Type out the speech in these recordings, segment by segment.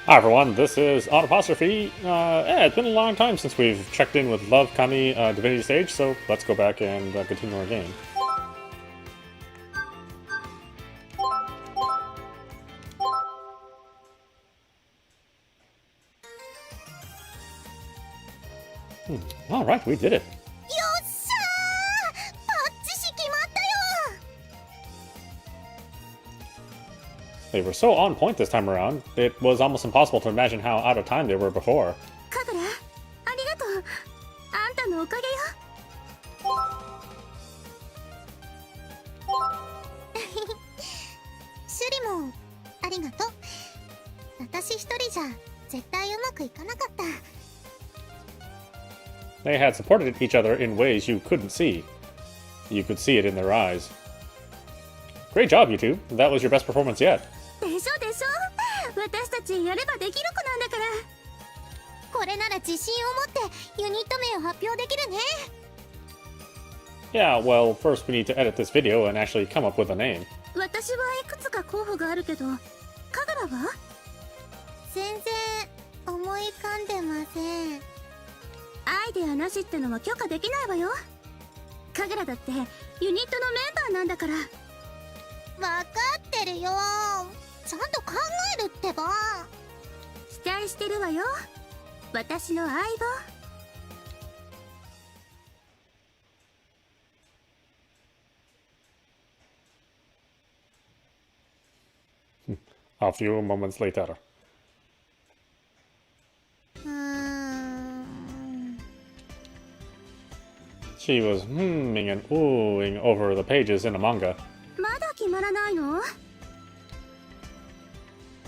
Hi everyone, this is Audapostrophe. It's been a long time since we've checked in with Lovekami Divinity stage, so let's go back and continue our game. Alright, we did it. They were so on point this time around, it was almost impossible to imagine how out of time they were before. They had supported each other in ways you couldn't see. You could see it in their eyes. Great job, you two. That was your best performance yet. Yeah, well, first we need to edit this video and actually come up with a name. A few moments later. She was humming and oohing over the pages in a manga.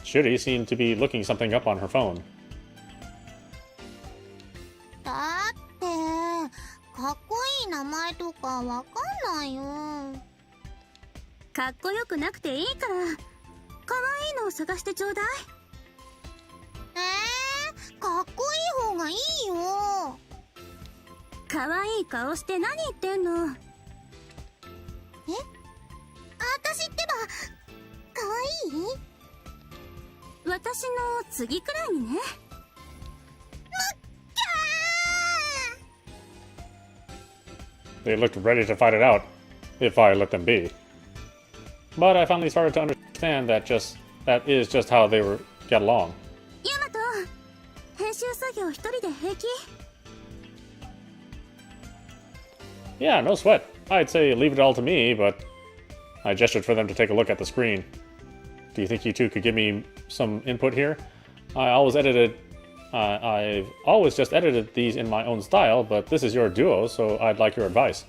Shuri seemed to be looking something up on her phone. They looked ready to fight it out, if I let them be. But I finally started to understand that is just how they get along. Yeah, no sweat. I'd say leave it all to me, but I gestured for them to take a look at the screen. Do you think you two could give me some input here? I've always just edited these in my own style, but this is your duo, so I'd like your advice.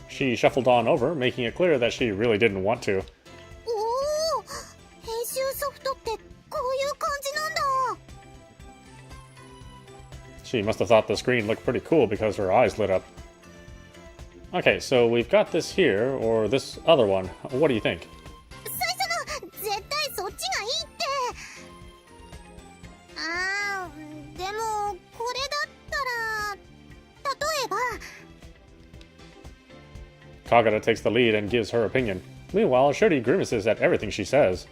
She shuffled on over, making it clear that she really didn't want to. She must have thought the screen looked pretty cool because her eyes lit up. Okay, so we've got this here, or this other one. What do you think? Kagura takes the lead and gives her opinion. Meanwhile, Shuri grimaces at everything she says.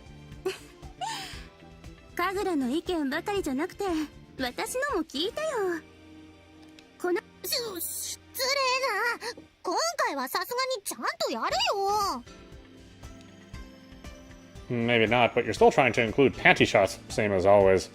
Maybe not, but you're still trying to include panty shots, same as always.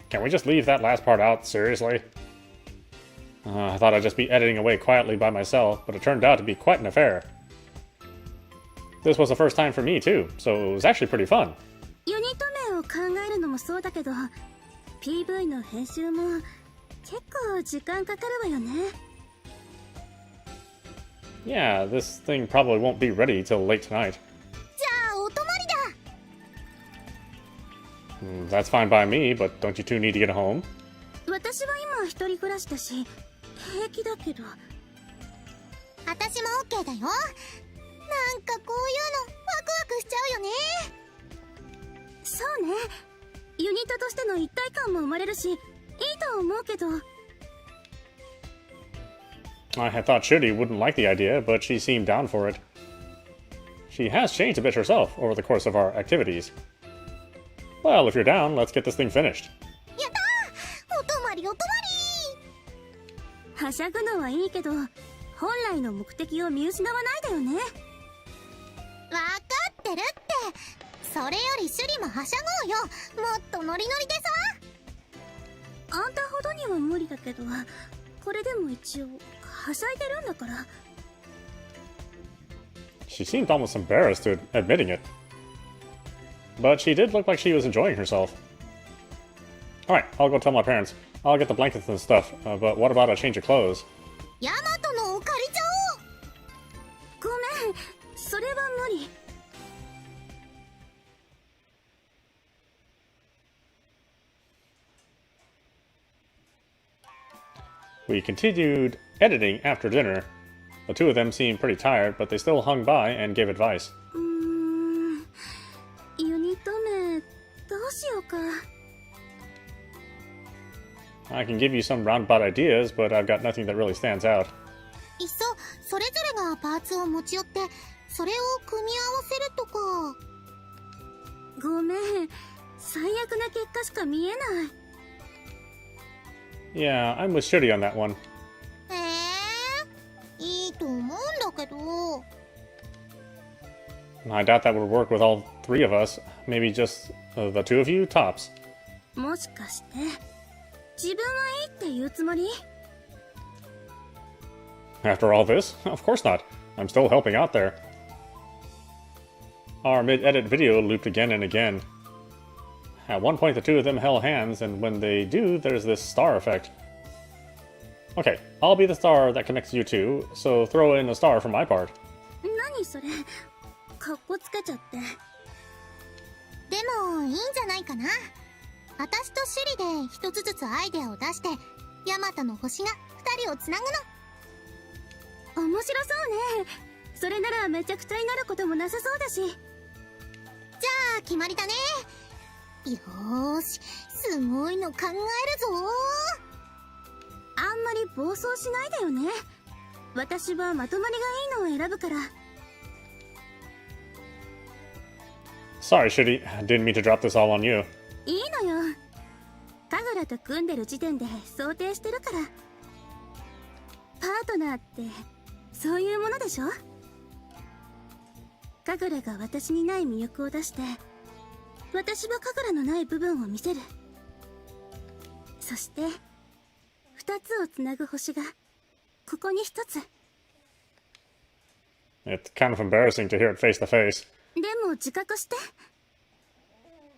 Can we just leave that last part out, seriously? I thought I'd just be editing away quietly by myself, but it turned out to be quite an affair. This was the first time for me too, so it was actually pretty fun. を考えるのもそうだけど、PV の編集も結構時間かかるわよね。Yeah, this thing probably won't be ready till late tonight. じゃあお泊まりだ。That's fine by me, but don't you two need to get home? 私は今一人暮らしだし平気だけど。私も OK だよ。なんかこういうのワクワクしちゃうよね。そうね、ユニットとしての一体感も生まれるしいいと思うけど。I had thought Shuri wouldn't like the idea, but she seemed down for it. She has changed a bit herself over the course of our activities. Well, if you're down, let's get this thing finished. やったー、お泊まりお泊まり。はしゃぐのはいいけど、本来の目的を見失わないでよね。わかってるって。それよりシュリもはしゃごうよ。もっとノリノリでさ。あんたほどには無理だけど、これでも一応はしゃいでるんだから。She seemed almost embarrassed to admitting it. But she did look like she was enjoying herself. Alright, I'll go tell my parents. I'll get the blankets and stuff, but what about a change of clothes? ヤマトのを借りちゃおう。ごめん、それは無理。We continued editing after dinner. The two of them seemed pretty tired, but they still hung by and gave advice. ユニット名どうしようか。I can give you some roundabout ideas, but I've got nothing that really stands out. いっそそれぞれがパーツを持ち寄ってそれを組み合わせるとか。ごめん、最悪な結果しか見えない。Yeah, I'm with Shuri on that one. いいと思うんだけど。I doubt that would work with all three of us. Maybe just the two of you, tops. もしかして自分はいいって言うつもり？ After all this? Of course not. I'm still helping out there. Our mid-edit video looped again and again. At one point, the two of them held hands, and when they do, there's this star effect. Okay, I'll be the star that connects you two, so throw in a star for my part. 何それ、かっこつけちゃって。でもいいんじゃないかな。私とシュリで一つずつアイデアを出してヤマトの星が二人をつなぐの。面白そうね。それならめちゃくちゃになることもなさそうだし。じゃあ決まりだね。よーし、すごいの考えるぞ。あんまり暴走しないでよね。私はまとまりがいいのを選ぶから。Sorry, Shuri. Didn't mean to drop this all on you. いいのよ。神楽と組んでる時点で想定してるから。パートナーってそういうものでしょ。神楽が私にない魅力を出して、私は神楽のない部分を見せる。そして二つをつなぐ星がここに一つ。 It's kind of embarrassing to hear it face to face. でも自覚して。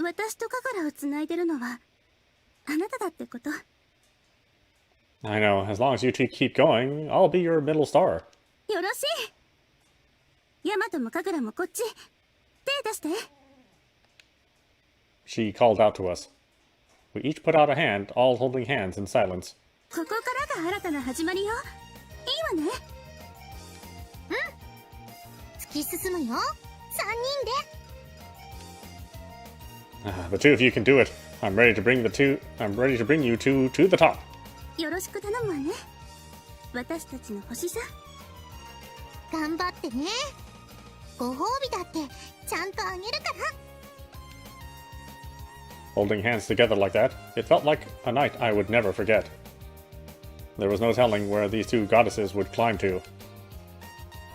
私と神楽をつないでるのはあなただってこと。 I know. As long as you two keep going, I'll be your middle star. よろしい。ヤマトも神楽もこっち。手出して。 She called out to us. We each put out a hand, all holding hands in silence. ここからが新たな始まりよ。いいわね。突き進むよ。3人で。The two of you can do it. I'm ready to bring you two to the top. よろしく頼むわね。私たちの星さ。頑張ってね。ご褒美だってちゃんとあげるから。Holding hands together like that, it felt like a night I would never forget. There was no telling where these two goddesses would climb to.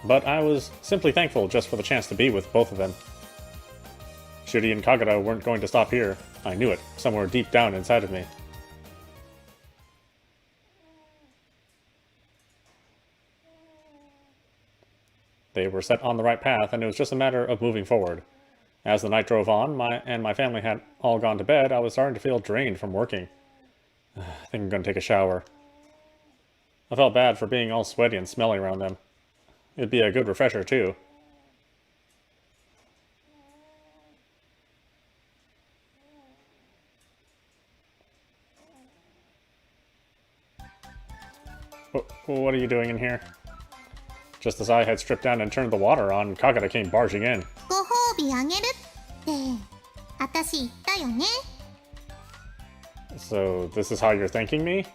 But I was simply thankful just for the chance to be with both of them. Shuri and Kagura weren't going to stop here. I knew it, somewhere deep down inside of me. They were set on the right path, and it was just a matter of moving forward. As the night drove on, my family had all gone to bed, I was starting to feel drained from working. I think I'm gonna take a shower. I felt bad for being all sweaty and smelly around them. It'd be a good refresher, too. What are you doing in here? Just as I had stripped down and turned the water on, Kagura came barging in. ご褒美あげるって私言ったよね。 So, this is how you're thanking me?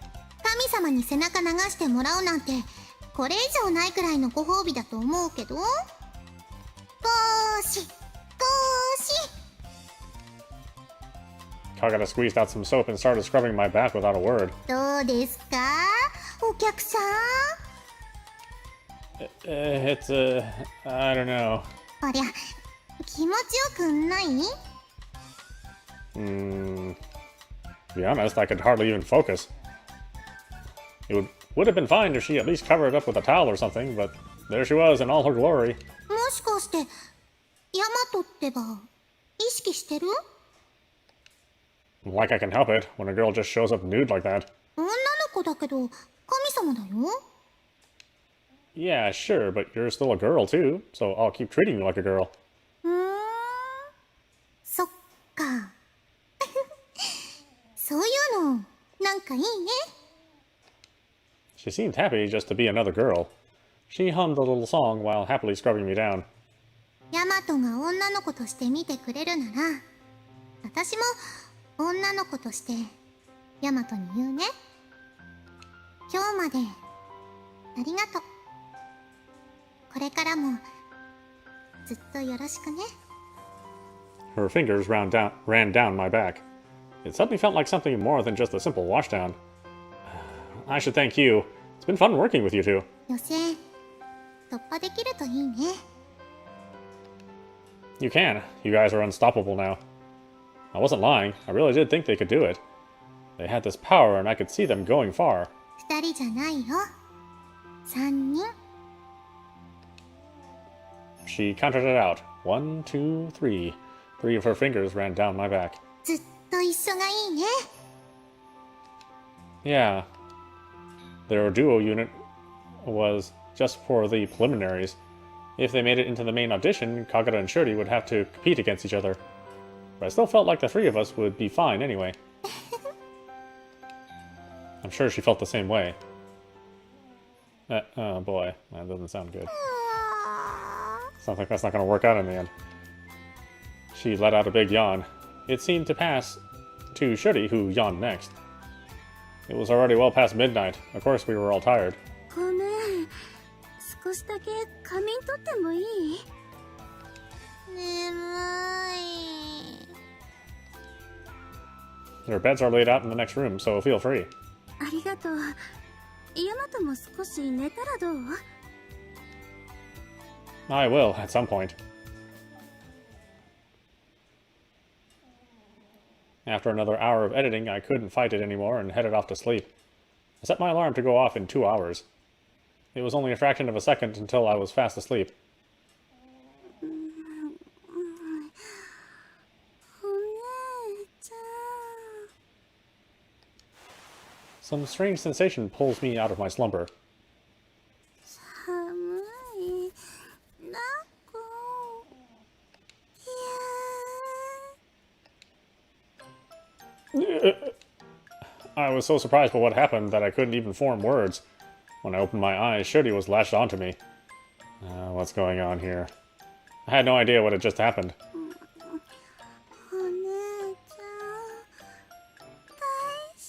神様に背中流してもらうなんてこれ以上ないくらいのご褒美だと思うけど。ゴーシゴーシ Kagura squeezed out some soap and started scrubbing my back without a word. どうですかお客さん。 It's, I don't know. ありゃ気持ちよくない？ To be honest, I could hardly even focus. It would have been fine if she at least covered it up with a towel or something, but there she was in all her glory. もしかしてヤマトってば意識してる？ Like I can help it when a girl just shows up nude like that. 女の子だけど神様だよ。 Yeah, sure, but you're still a girl too, so I'll keep treating you like a girl. そっか。そういうのなんかいいね。 She seemed happy just to be another girl. She hummed a little song while happily scrubbing me down. ヤマトが女の子として見てくれるなら私も女の子としてヤマトに言うね。今日までありがとう。これからもずっとよろしくね。 Her fingers ran down my back. It suddenly felt like something more than just a simple washdown. I should thank you. It's been fun working with you two. 予選突破できるといいね。 You can. You guys are unstoppable now. I wasn't lying. I really did think they could do it. They had this power and I could see them going far. 二人じゃないよ。三人。 She counted it out. 1, 2, 3. 3 of her fingers ran down my back. ずっと一緒がいいね。 Yeah. Their duo unit was just for the preliminaries. If they made it into the main audition, Kagura and Shuri would have to compete against each other. But I still felt like the three of us would be fine anyway. I'm sure she felt the same way. Oh boy, that doesn't sound good. Sounds like that's not going to work out in the end. She let out a big yawn. It seemed to pass to Shuri, who yawned next. It was already well past midnight. Of course, we were all tired. ごめん少しだけ仮眠取ってもいい？眠い。 Your beds are laid out in the next room, so feel free. ありがとう。ヤマトも少し寝たらどう？ I will, at some point. After another hour of editing, I couldn't fight it anymore and headed off to sleep. I set my alarm to go off in 2 hours. It was only a fraction of a second until I was fast asleep. お姉ちゃん。 Some strange sensation pulls me out of my slumber. 寒い。抱っこ。I was so surprised by what happened that I couldn't even form words. When I opened my eyes, Shuri was lashed onto me. What's going on here? I had no idea what had just happened. お姉ちゃん。大好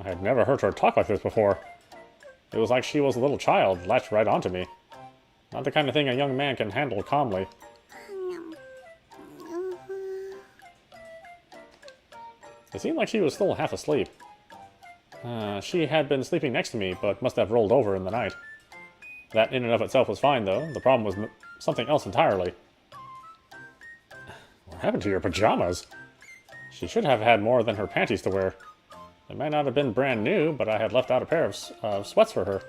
き。 I had never heard her talk like this before. It was like she was a little child, latched right onto me. Not the kind of thing a young man can handle calmly. It seemed like she was still half asleep. She had been sleeping next to me, but must have rolled over in the night. That in and of itself was fine, though. The problem was something else entirely. What happened to your pajamas? She should have had more than her panties to wear. They might not have been brand new, but I had left out a pair of sweats for her.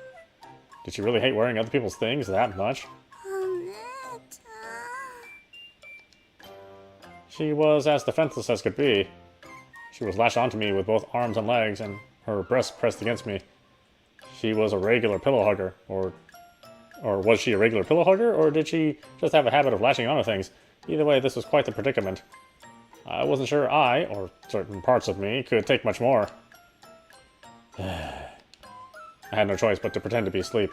Did she really hate wearing other people's things that much? お姉ちゃ She was as defenseless as could be. She was lashed onto me with both arms and legs, and her breast pressed against me. She was a regular pillow hugger, or was she a regular pillow hugger, or did she just have a habit of lashing onto things? Either way, this was quite the predicament. I wasn't sure I, or certain parts of me, could take much more. I had no choice but to pretend to be asleep.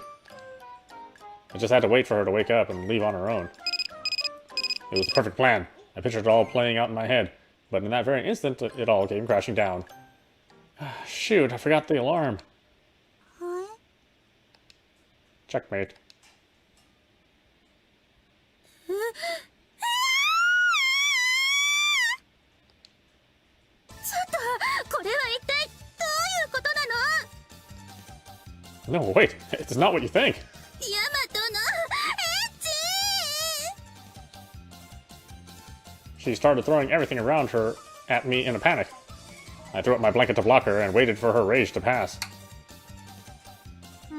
I just had to wait for her to wake up and leave on her own. It was the perfect plan. I pictured it all playing out in my head, but in that very instant, it all came crashing down. Shoot, I forgot the alarm. Huh? Checkmate. ちょっと、これは一体どういうことなの？ No, wait, it's not what you think. ヤマトのエッチ！ She started throwing everything around her at me in a panic. I threw up my blanket to block her and waited for her rage to pass. う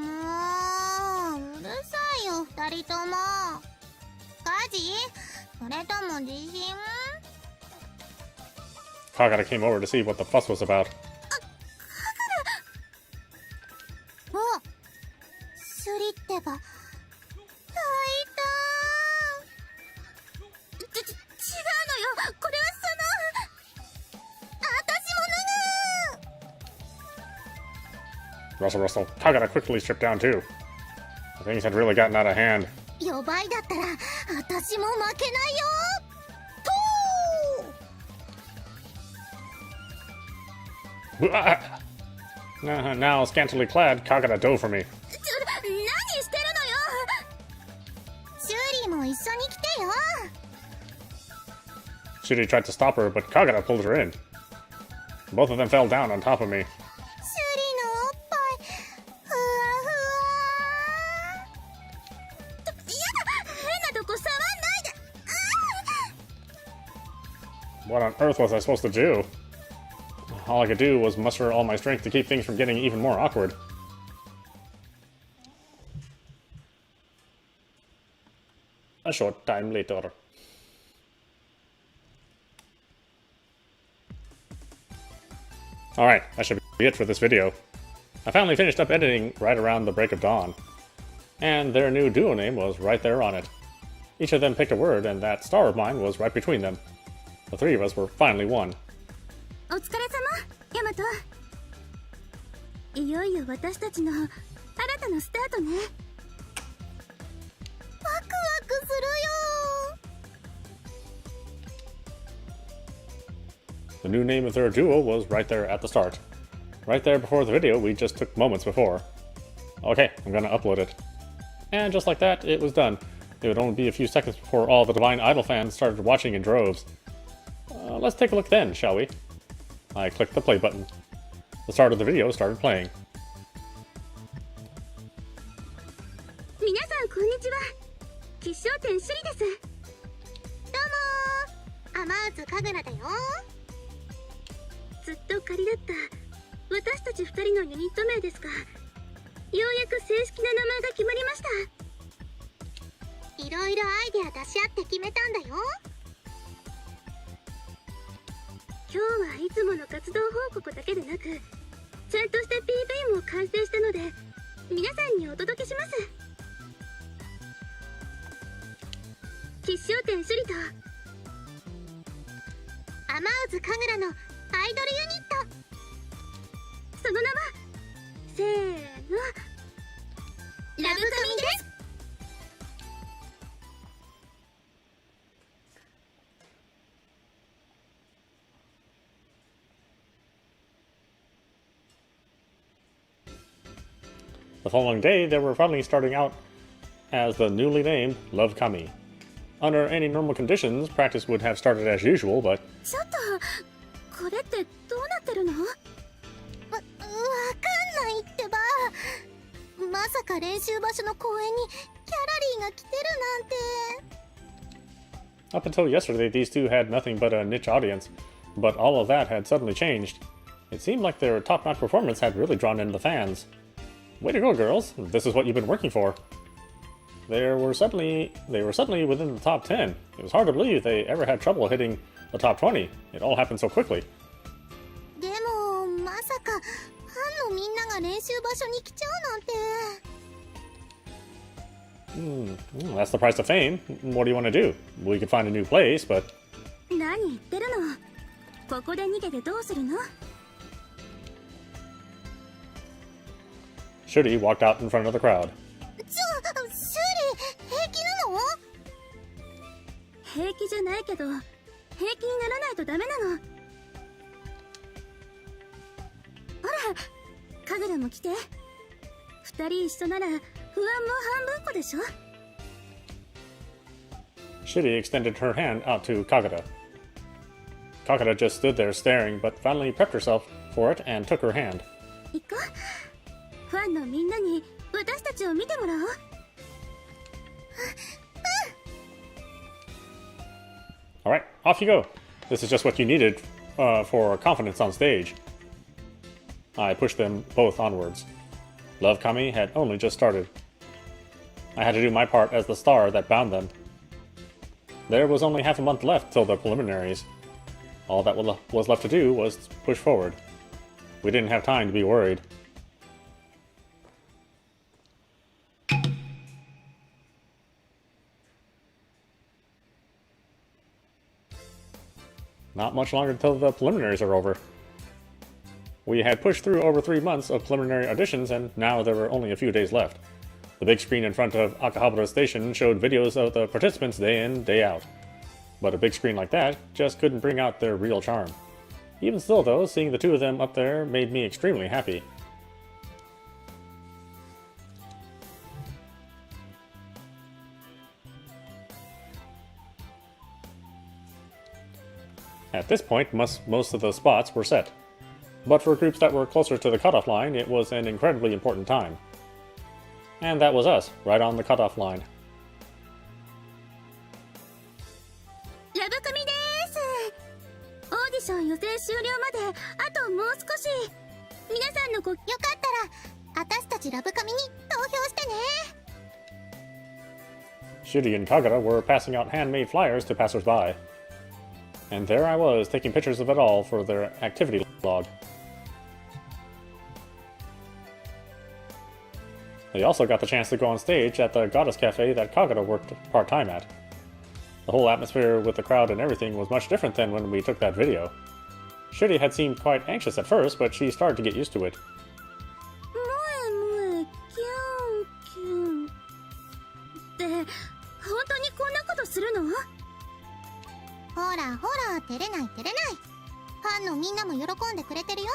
るさいよ、二人とも。火事？それとも地震？ Kagura came over to see what the fuss was about. お、シュリってば、泣いた。違うのよ、これは私も Rustle, rustle. Kagura quickly stripped down too. Things had really gotten out of hand. 呼ばいだったら、私も負けないよ。Now scantily clad, Kagura dove for me. 何してるのよ！シュリも一緒に来てよ。 Shuri tried to stop her, but Kagura pulled her in. Both of them fell down on top of me. シュリのおっぱい、ふわふわ。やだ！変なとこ触んないで！ What on earth was I supposed to do? All I could do was muster all my strength to keep things from getting even more awkward. A short time later. Alright, that should be it for this video. I finally finished up editing right around the break of dawn. And their new duo name was right there on it. Each of them picked a word, and that star of mine was right between them. The three of us were finally one. お疲れ様、ヤマト。いよいよ私たちの新たなスタートね。ワクワクするよ。 The new name of their duo was right there at the start. Right there before the video we just took moments before. Okay, I'm gonna upload it. And just like that, it was done. It would only be a few seconds before all the Divine Idol fans started watching in droves. Let's take a look then, shall we? I clicked the play button. The start of the video started playing. 皆さんこんにちは。吉祥天シュリです。どうもー、アマーズカグラだよ。ずっと仮だった私たち2人のユニット名ですが、ようやく正式な名前が決まりました。いろいろアイデア出し合って決めたんだよ。今日はいつもの活動報告だけでなく、ちゃんとした PV も完成したので皆さんにお届けします。吉祥天シュリとアマーズカグラのアイドルユニット。その名はせーの、ラブカミです。 The following day, they were finally starting out as the newly named Lovekami. Under any normal conditions, practice would have started as usual, but ちょっとこれってどうなってるの？わかんないってば。まさか練習場所の公園にキャラリーが来てるなんて。 up until yesterday, these two had nothing but a niche audience, but all of that had suddenly changed. It seemed like their top-notch performance had really drawn in the fans. Way to go, girls! This is what you've been working for. They were suddenly within the top 10. It was hard to believe they ever had trouble hitting the top 20. It all happened so quickly. でもまさかファンのみんなが練習場所に来ちゃうなんて。That's the price of fame. What do you want to do? We could find a new place, but... 何言ってるの。ここで逃げてどうするの。 Shuri walked out in front of the crowd. シュリ平気なの？平気じゃないけど平気にならないとダメなの。ほらカグラも来て。二人一緒なら不安も半分こでしょ。 Shuri extended her hand out to Kagura. Kagura just stood there staring, but finally prepped herself for it and took her hand. 行こう。ファンのみんなに私たちを見てもらおう。Alright, off you go. This is just what you needed for confidence on stage. I pushed them both onwards. Lovekami had only just started. I had to do my part as the star that bound them. There was only half a month left till the preliminaries. All that was left to do was push forward. We didn't have time to be worried. Not much longer until the preliminaries are over. We had pushed through over 3 months of preliminary auditions, and now there were only a few days left. The big screen in front of Akihabara Station showed videos of the participants day in, day out. But a big screen like that just couldn't bring out their real charm. Even still though, seeing the two of them up there made me extremely happy. At this point, most of the spots were set. But for groups that were closer to the cutoff line, it was an incredibly important time. And that was us, right on the cutoff line. ラブカミです。オーディション予選終了まであともう少し。皆さんのよかったら私たちラブカミに投票してね。 Shuri and Kagura were passing out handmade flyers to passersby. And there I was, taking pictures of it all for their activity log. They also got the chance to go on stage at the Goddess Cafe that Kagura worked part-time at. The whole atmosphere with the crowd and everything was much different than when we took that video. Shuri had seemed quite anxious at first, but she started to get used to it. 萌え萌えキュンキュンって本当にこんなことするの？ほらほら照れない照れない。ファンのみんなも喜んでくれてるよ。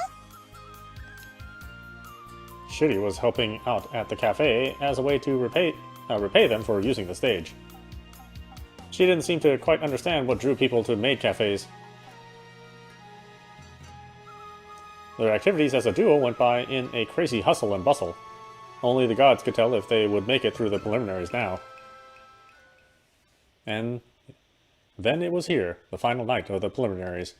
Shuri was helping out at the cafe as a way to repay them for using the stage. She didn't seem to quite understand what drew people to maid cafes. Their activities as a duo went by in a crazy hustle and bustle. Only the gods could tell if they would make it through the preliminaries now. And then it was here, the final night of the preliminaries.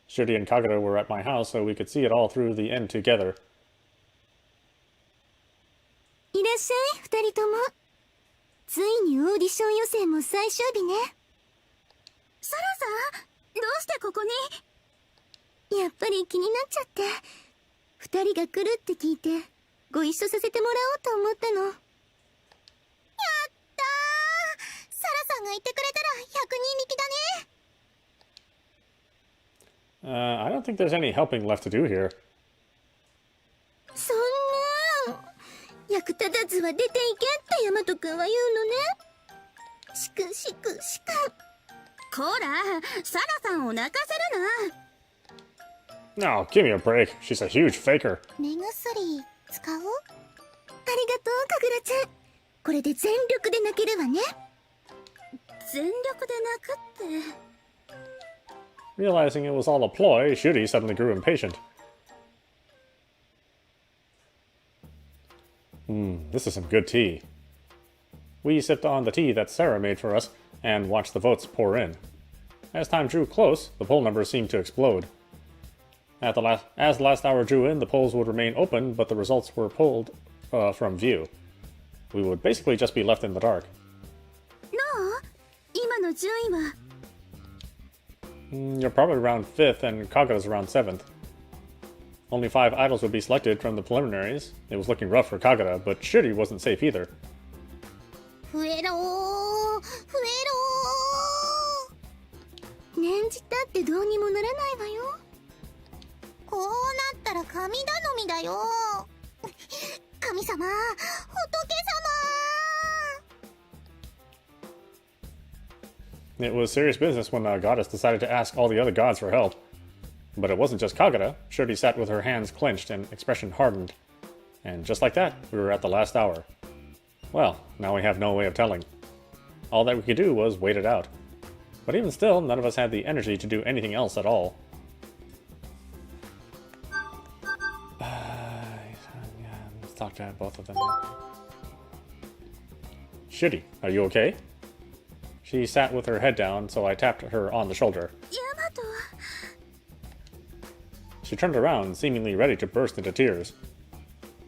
Shuri and Kagura were at my house so we could see it all through the end together. いらっしゃい二人とも。ついにオーディション予選も最終日ね。サラさんどうしてここに？やっぱり気になっちゃって二人が来るって聞いてご一緒させてもらおうと思ったの。やったー、サラさんがいてくれたら100人力だね。 I don't think there's any helping left to do here. そんな役立たずは出ていけってヤマト君は言うのね。しくしくしく。こらサラさんを泣かせるな。 No, give me a break. She's a huge faker. 目薬使う？ありがとうカグラちゃん。これで全力で泣けるわね。全力で泣くって。 Realizing it was all a ploy, Shuri suddenly grew impatient. This is some good tea. We sipped on the tea that Sarah made for us and watched the votes pour in. As time drew close, the poll numbers seemed to explode. As the last hour drew in, the polls would remain open, but the results were pulled from view. We would basically just be left in the dark. どう？今の順位は。You're probably around 5th and Kagura's around 7th. Only 5 idols would be selected from the preliminaries. It was looking rough for Kagura, but Shuri wasn't safe either. 増えろー、増えろー。念じたってどうにもならないわよ。こうなったら神頼みだよ。神様、仏様。It was serious business when the goddess decided to ask all the other gods for help. But it wasn't just Kagura. Shuri sat with her hands clenched and expression hardened. And just like that, we were at the last hour. Well, now we have no way of telling. All that we could do was wait it out. But even still, none of us had the energy to do anything else at all. Let's talk to both of them. Shuri, are you okay? She sat with her head down, so I tapped her on the shoulder. Yamato. She turned around, seemingly ready to burst into tears.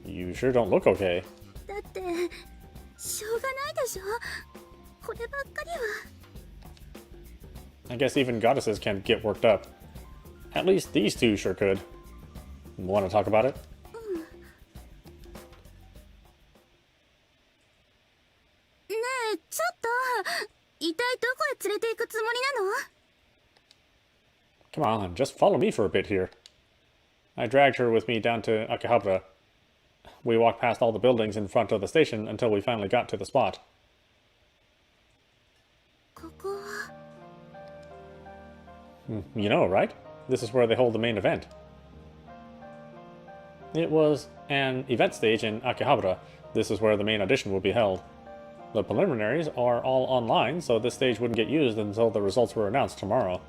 You sure don't look okay. だってしょうがないでしょ。こればっかりは。I guess even goddesses can get worked up. At least these two sure could. Want to talk about it? ねえ、ちょっと一体どこへ連れて行くつもりなの？ Come on, just follow me for a bit here. I dragged her with me down to Akihabara. We walked past all the buildings in front of the station until we finally got to the spot. ここは You know, right? This is where they hold the main event. It was an event stage in Akihabara. This is where the main audition will be held. The preliminaries are all online, so this stage wouldn't get used until the results were announced tomorrow.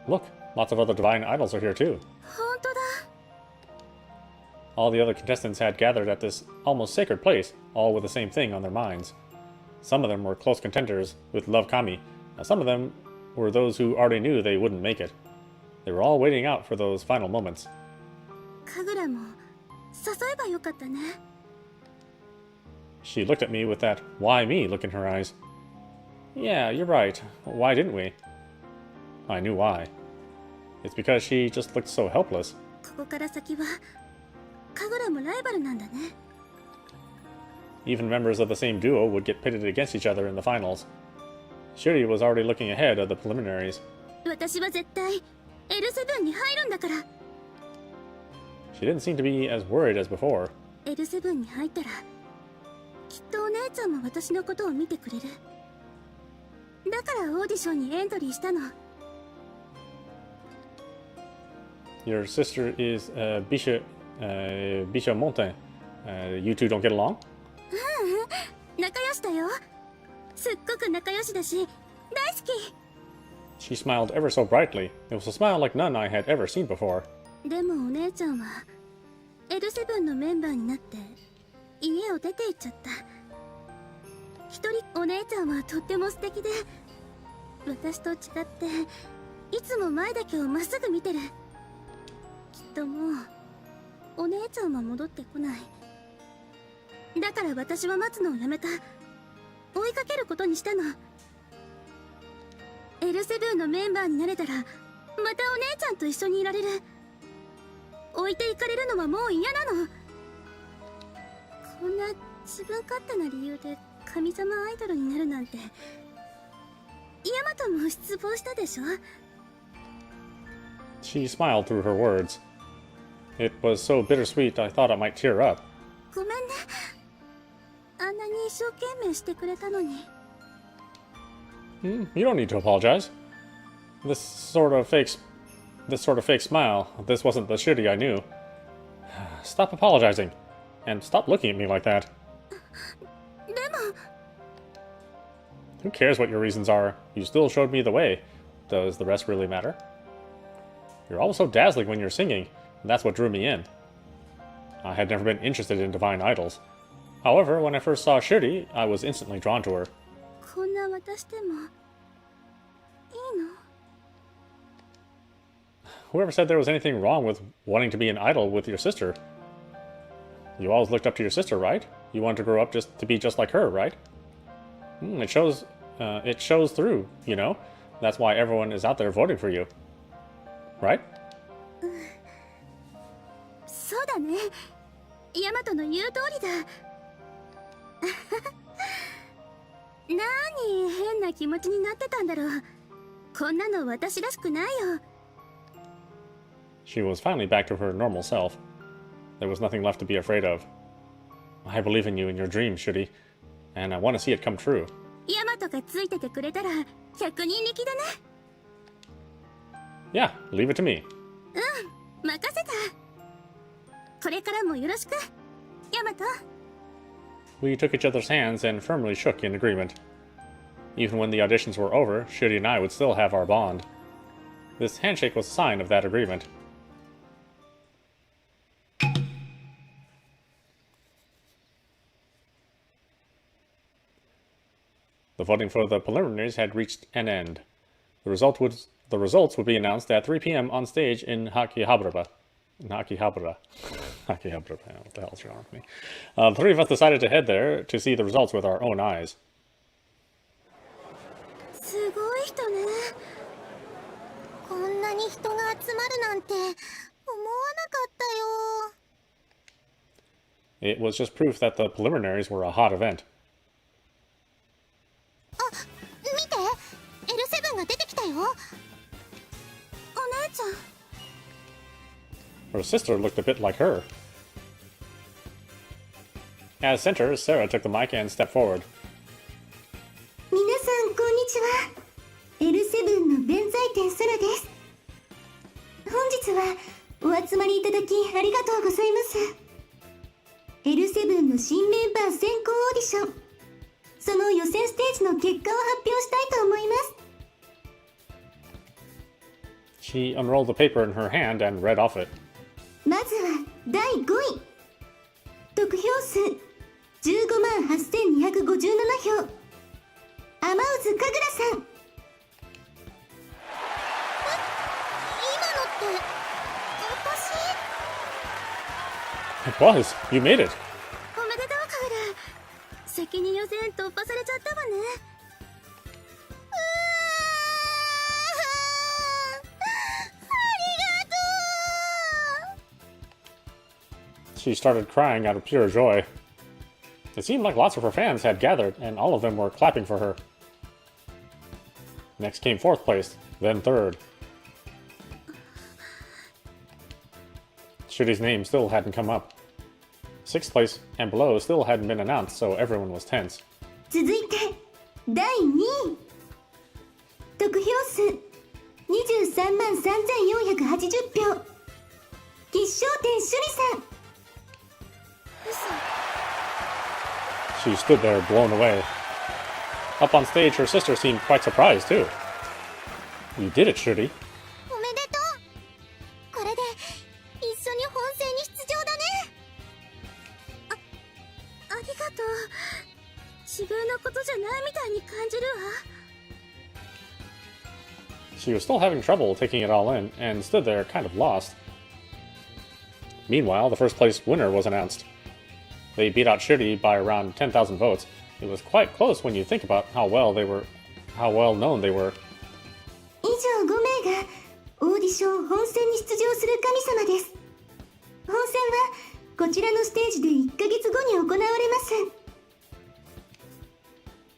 Look, lots of other divine idols are here too. 本当だ。 All the other contestants had gathered at this almost sacred place, all with the same thing on their minds. Some of them were close contenders with Lovekami. Now some of them were those who already knew they wouldn't make it. They were all waiting out for those final moments. 神楽も誘えばよかったね。 She looked at me with that why me look in her eyes. Yeah, you're right. Why didn't we? I knew why. It's because she just looked so helpless. ここから先は神楽もライバルなんだね。 Even members of the same duo would get pitted against each other in the finals. Shuri was already looking ahead of the preliminaries. 私は絶対 L7 に入るんだから。 She didn't seem to be as worried as before. L7 に入ったらきっとお姉ちゃんも私のことを見てくれる。だからオーディションにエントリーしたの。 Your sister is Bisha Mountain. You two don't get along? 仲良しだよ。すっごく仲良しだし大好き。 She smiled ever so brightly. It was a smile like none I had ever seen before. でもお姉ちゃんは L7 のメンバーになって家を出て行っちゃった。一人お姉ちゃんはとっても素敵で、私と違っていつも前だけをまっすぐ見てる。きっともうお姉ちゃんは戻ってこない。だから私は待つのをやめた。追いかけることにしたの。L7 のメンバーになれたらまたお姉ちゃんと一緒にいられる。置いていかれるのはもう嫌なの。こんな自分勝手な理由で神様アイドルになるなんて。ヤマトも失望したでしょ。 She smiled through her words. It was so bittersweet I thought I might tear up. ごめんね。あんなに一生懸命してくれたのに。You don't need to apologize. This sort of fake smile, this wasn't the Shuri I knew. Stop apologizing. And stop looking at me like that. でも Who cares what your reasons are? You still showed me the way. Does the rest really matter? You're always so dazzling when you're singing, and that's what drew me in. I had never been interested in divine idols. However, when I first saw Shuri, I was instantly drawn to her. こんな渡してもいいの？ Whoever said there was anything wrong with wanting to be an idol with your sister? You always looked up to your sister, right? You wanted to grow up just to be just like her, right? It shows through, you know. That's why everyone is out there voting for you. Right? そうだね。ヤマトの言う通りだ。何変な気持ちになってたんだろう。こんなの私らしくないよ。She was finally back to her normal self. There was nothing left to be afraid of. I believe in you in your dreams, Shuri, and I want to see it come true. ヤマトがついててくれたら100人力だね。Yeah, leave it to me. 任せた。これからもよろしく、ヤマト。We took each other's hands and firmly shook in agreement. Even when the auditions were over, Shuri and I would still have our bond. This handshake was a sign of that agreement. The voting for the preliminaries had reached an end. The results would be announced at 3 p.m. on stage in Akihabara. Akihabara. Akihabara. What the hell's wrong with me? The three of us decided to head there to see the results with our own eyes. すごい人ね。こんなに人が集まるなんて思わなかったよ。 It was just proof that the preliminaries were a hot event. あ、見て、L7が出てきたよ。お姉ちゃん。 Her sister looked a bit like her. As center, Sarah took the mic and stepped forward. 皆さんこんにちは。L7 の弁財天サラです。本日はお集まりいただきありがとうございます。L7 の新メンバー選考オーディション、その予選ステージの結果を発表したいと思います。 She unrolled the paper in her hand and read off it. まずは第5位。得票数158,257票。アマウズ神楽さん。今のって私？ It was! You made it! おめでとう神楽。先に予選突破されちゃったわね。She started crying out of pure joy. It seemed like lots of her fans had gathered, and all of them were clapping for her. Next came 4th place, then 3rd. Shuri's name still hadn't come up. 6th place and below still hadn't been announced, so everyone was tense. 続いて第2位。得票数233,480票。決勝点趣里さん。 She stood there, blown away. Up on stage, her sister seemed quite surprised, too. You did it, Shuri. おめでとう。これで一緒に本戦に出場だね。ありがとう。自分のことじゃないみたいに感じるわ。 She was still having trouble taking it all in, and stood there kind of lost. Meanwhile, the first place winner was announced. They beat out Shuri by around 10,000 votes. It was quite close when you think about how well known they were. 以上5名がオーディション本戦に出場する神様です。本戦はこちらのステージで1ヶ月後に行われます。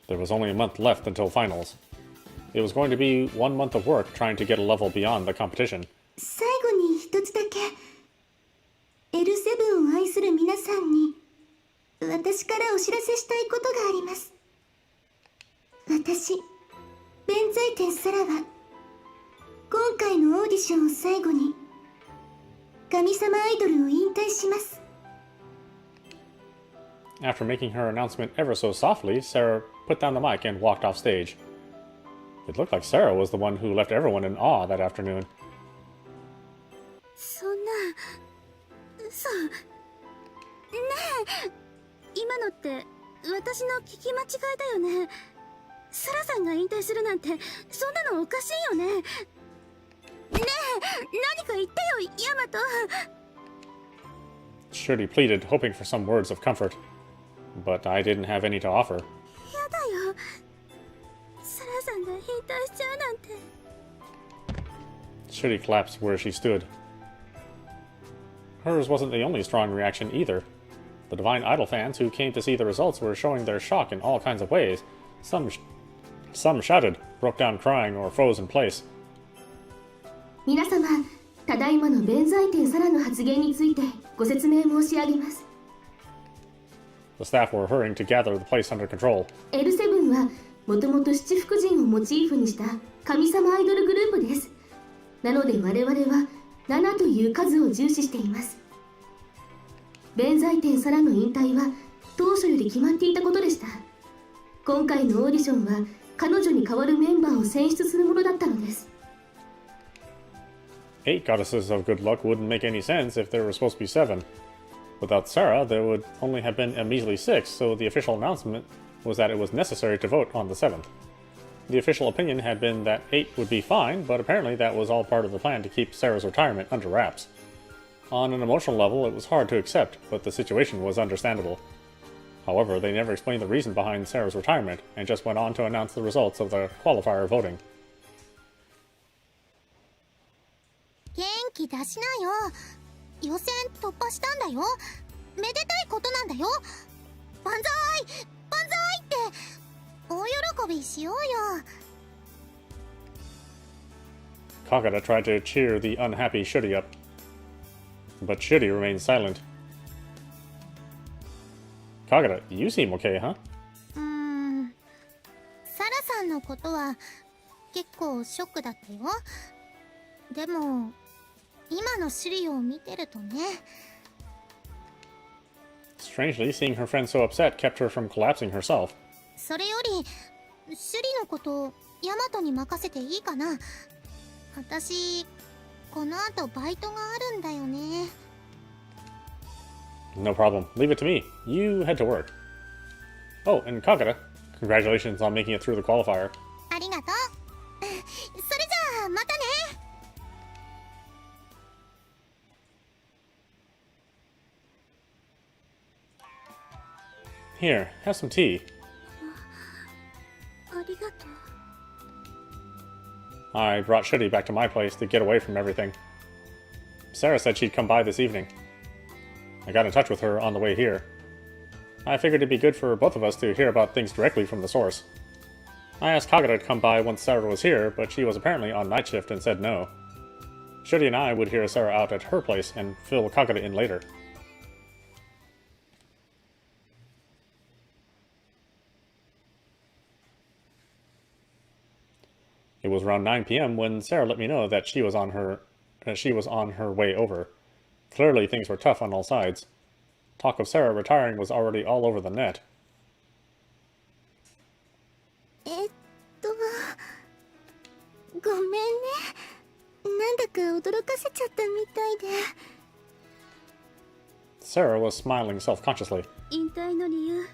There was only a month left until finals. It was going to be 1 month of work trying to get a level beyond the competition. 最後に一つだけ L7 を愛する皆さんに私からお知らせしたいことがあります。私、弁財天サラは今回のオーディションを最後に神様アイドルを引退します。 After making her announcement ever so softly, Sarah put down the mic and walked off stage. It looked like Sarah was the one who left everyone in awe that afternoon. そんな嘘ねえ、今のって私の聞き間違いだよね。サラさんが引退するなんてそんなのおかしいよね。ねえ、何か言ってよ、ヤマト。 Shuri pleaded, hoping for some words of comfort. But I didn't have any to offer. やだよ、サラさんが引退しちゃうなんて。Shuri collapsed where she stood. Hers wasn't the only strong reaction either. The Divine Idol fans who came to see the results were showing their shock in all kinds of ways. Some shouted, broke down crying, or froze in place. 皆様、ただいまの弁財天サラの発言についてご説明申し上げます。The staff were hurrying to gather the place under control. L7 はもともと七福神をモチーフにした神様アイドルグループです。なので我々は7という数を重視しています。弁財天サラの引退は当初より決まっていたことでした。今回のオーディションは彼女に代わるメンバーを選出するものだったのです。8 goddesses of good luck wouldn't make any sense if there were supposed to be 7. Without Sarah, there would only have been a measly 6, so the official announcement was that it was necessary to vote on the 7th. The official opinion had been that 8 would be fine, but apparently that was all part of the plan to keep Sarah's retirement under wraps. On an emotional level, it was hard to accept, but the situation was understandable. However, they never explained the reason behind Sarah's retirement, and just went on to announce the results of the qualifier voting. 元気出しなよ。予選突破したんだよ。めでたいことなんだよ。万歳万歳って大喜びしようよ。Kagura tried to cheer the unhappy Shuri up, but Shuri remained silent. Kagura, you seem okay, huh? サラさんのことは結構ショックだったよ。でも今のシュリを見てるとね。Strangely, seeing her friend so upset kept her from collapsing herself. それよりシュリのことヤマトに任せていいかな。私この後バイトがあるんだよね。No problem. Leave it to me. You head to work. Oh, and Kagura, congratulations on making it through the qualifier. ありがとう。それじゃあまたね。Here, have some tea. ありがとう。 I brought Shuri back to my place to get away from everything. Sarah said she'd come by this evening. I got in touch with her on the way here. I figured it'd be good for both of us to hear about things directly from the source. I asked Kagura to come by once Sarah was here, but she was apparently on night shift and said no. Shuri and I would hear Sarah out at her place and fill Kagura in later. It was around 9 p.m. when Sarah let me know that she was on her way over. Clearly, things were tough on all sides. Talk of Sarah retiring was already all over the net. ごめんね。なんだか驚かせちゃったみたいで。Sarah was smiling self-consciously. 引退の理由、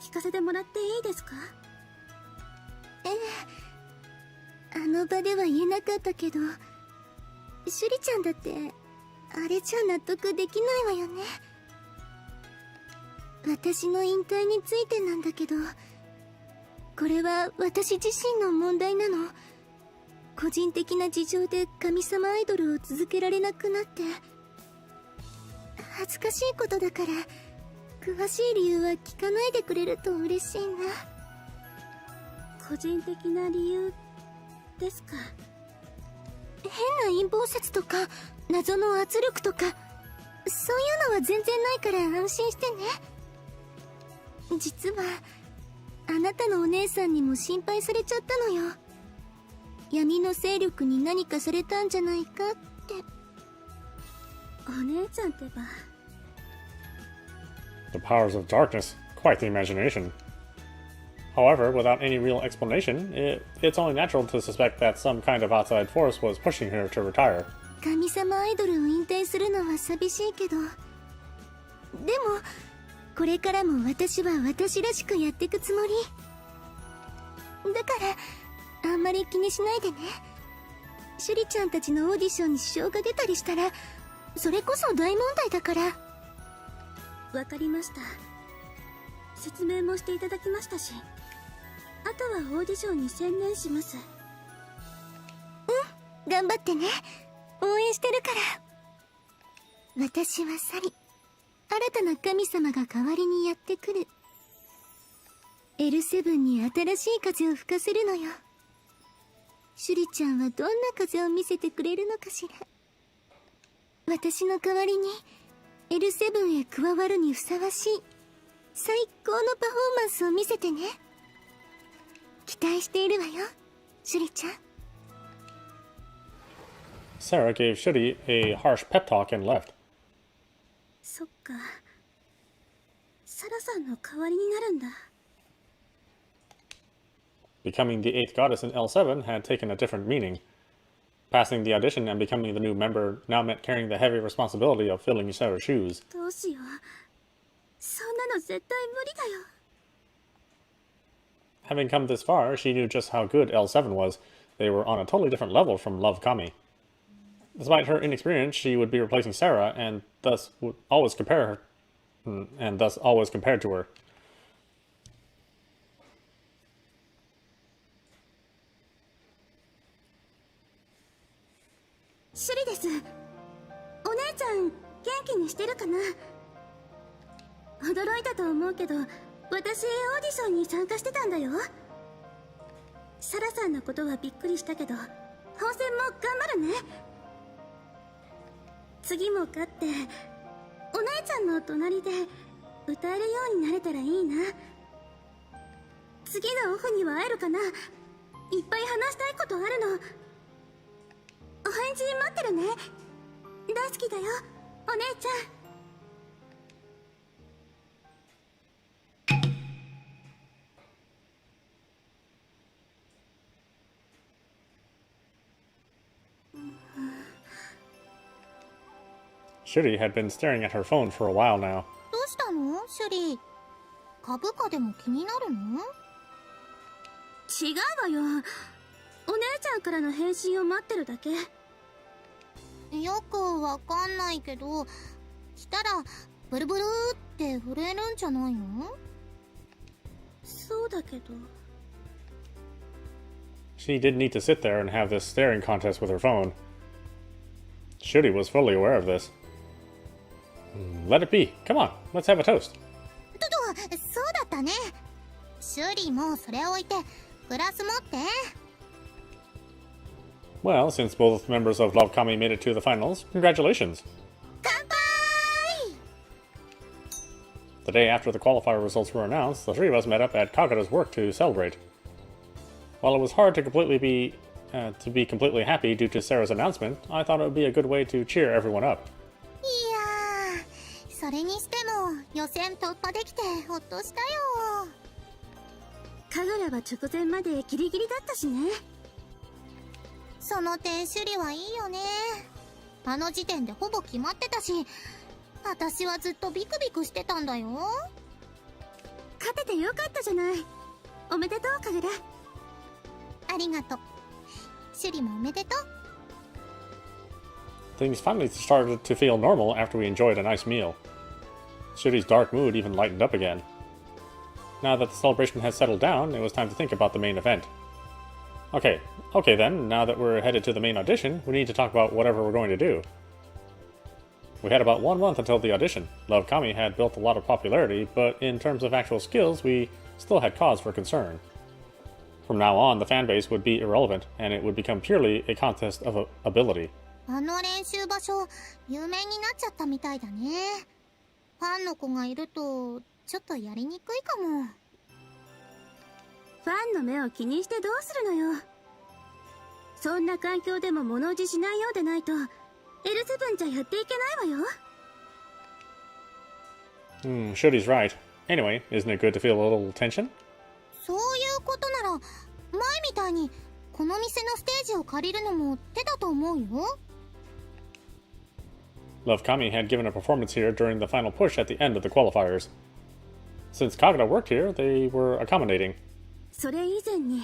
聞かせてもらっていいですか？あの場では言えなかったけど、シュリちゃんだってあれじゃ納得できないわよね。私の引退についてなんだけど、これは私自身の問題なの。個人的な事情で神様アイドルを続けられなくなって、恥ずかしいことだから詳しい理由は聞かないでくれると嬉しいな。個人的な理由ですか？変な陰謀説とか謎の圧力とか、そういうのは全然ないから安心してね。実はあなたのお姉さんにも心配されちゃったのよ。闇の勢力に何かされたんじゃないかって。お姉ちゃんってば。 The powers of darkness, quite the imagination. However, without any real explanation, it's only natural to suspect that some kind of outside force was pushing her to retire. 神様アイドルを引退するのは寂しいけど、でもこれからも私は私らしくやっていくつもりだから、あんまり気にしないでね。シュリちゃんたちのオーディションに支障が出たりしたら、それこそ大問題だから。わかりました。説明もしていただきましたし、あとはオーディションに専念します。頑張ってね。応援してるから。私はサリ。新たな神様が代わりにやってくる。L7 に新しい風を吹かせるのよ。シュリちゃんはどんな風を見せてくれるのかしら。私の代わりに L7 へ加わるにふさわしい最高のパフォーマンスを見せてね。期待しているわよ、シュリちゃん。Sarah gave Shuri a harsh pep talk and left. そっか。サラさんの代わりになるんだ。Becoming the 8th goddess in L7 had taken a different meaning. Passing the audition and becoming the new member now meant carrying the heavy responsibility of filling Sarah's shoes. どうしよう。そんなの絶対無理だよ。Having come this far, she knew just how good L7 was. They were on a totally different level from Lovekami. Despite her inexperience, she would be replacing Sarah, and thus would always compare her, and thus always compared to her. シュリです。お姉ちゃん元気にしてるかな。驚いたと思うけど、私オーディションに参加してたんだよ。サラさんのことはびっくりしたけど、本戦も頑張るね。次も勝ってお姉ちゃんの隣で歌えるようになれたらいいな。次のオフには会えるかな。いっぱい話したいことあるの。お返事待ってるね。大好きだよ、お姉ちゃん。Shuri had been staring at her phone for a while now. どうしたのシュリ。株価でも気になるの？違うわよ。お姉ちゃんからの返信を待ってるだけ。よくわかんないけど、来たらブルブルって震えるんじゃないの？そうだけど。She didn't need to sit there and have this staring contest with her phone. Shuri was fully aware of this. Let it be. Come on, let's have a toast. そうだったね。シュリもそれ置いてグラス持って。Well, since both members of Lovekami made it to the finals, congratulations. 乾杯! The day after the qualifier results were announced, the three of us met up at Kagura's work to celebrate. While it was hard to be completely happy due to Sarah's announcement, I thought it would be a good way to cheer everyone up. いやー、それにしても予選突破できてほっとしたよ。神楽は直前までギリギリだったしね。その点シュリはいいよね。あの時点でほぼ決まってたし、私はずっとビクビクしてたんだよ。勝ててよかったじゃない。おめでとう、神楽。ありがとう。シュリもおめでとう。Things finally started to feel normal after we enjoyed a nice meal. Shuri's dark mood even lightened up again. Now that the celebration had settled down, it was time to think about the main event. Okay then, now that we're headed to the main audition, we need to talk about whatever we're going to do. We had about 1 month until the audition. Lovekami had built a lot of popularity, but in terms of actual skills, we still had cause for concern. From now on, the fanbase would be irrelevant, and it would become purely a contest of ability. あの練習場所、有名になっちゃったみたいだね。ファンの子がいると、ちょっとやりにくいかも。ファンの目を気にしてどうするのよ。そんな環境でも物おじしないようでないと L7 じゃやっていけないわよ。Shuri's right. Anyway, isn't it good to feel a little tension? そういうことなら、前みたいにこの店のステージを借りるのも手だと思うよ。Lovekami had given a performance here during the final push at the end of the qualifiers. Since Kagura worked here, they were accommodating. それ以前に、い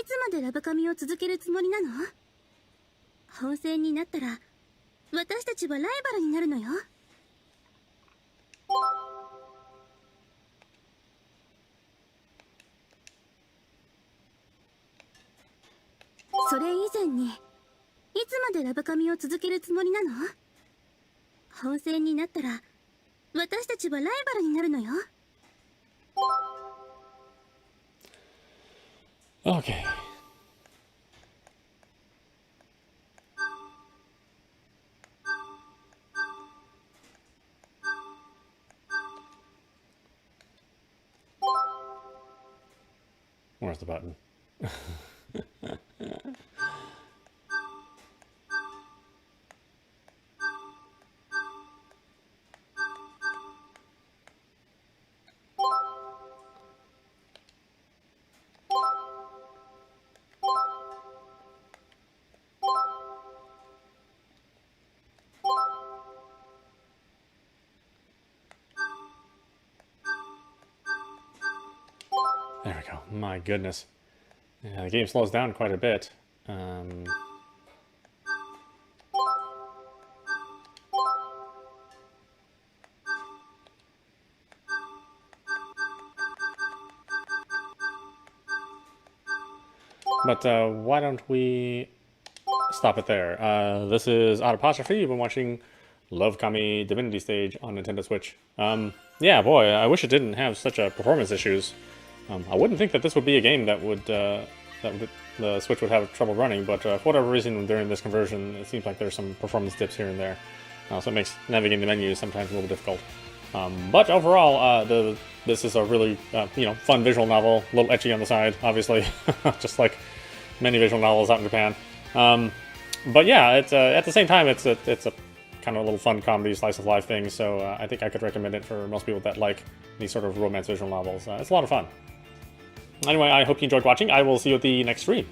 つまでラブカミを続けるつもりなの？本戦になったら、私たちはライバルになるのよ。それ以前に、つまでラブカミを続けるつもりなの？本戦になったら私たちはライバルになるのよ。 Okay. Where's the button? There we go. My goodness. Yeah, the game slows down quite a bit. But why don't we stop it there? This is audap. You've been watching Lovekami Divinity stage on Nintendo Switch. Yeah, boy, I wish it didn't have such performance issues. I wouldn't think that this would be a game that would the Switch would have trouble running, but for whatever reason during this conversion, it seems like there's some performance dips here and there, so it makes navigating the menus sometimes a little difficult. But overall, this is a really fun visual novel, a little ecchi on the side, obviously, just like many visual novels out in Japan. But yeah, it's at the same time it's a kind of a little fun comedy slice of life thing. So I think I could recommend it for most people that like these sort of romance visual novels. It's a lot of fun. Anyway, I hope you enjoyed watching. I will see you at the next stream.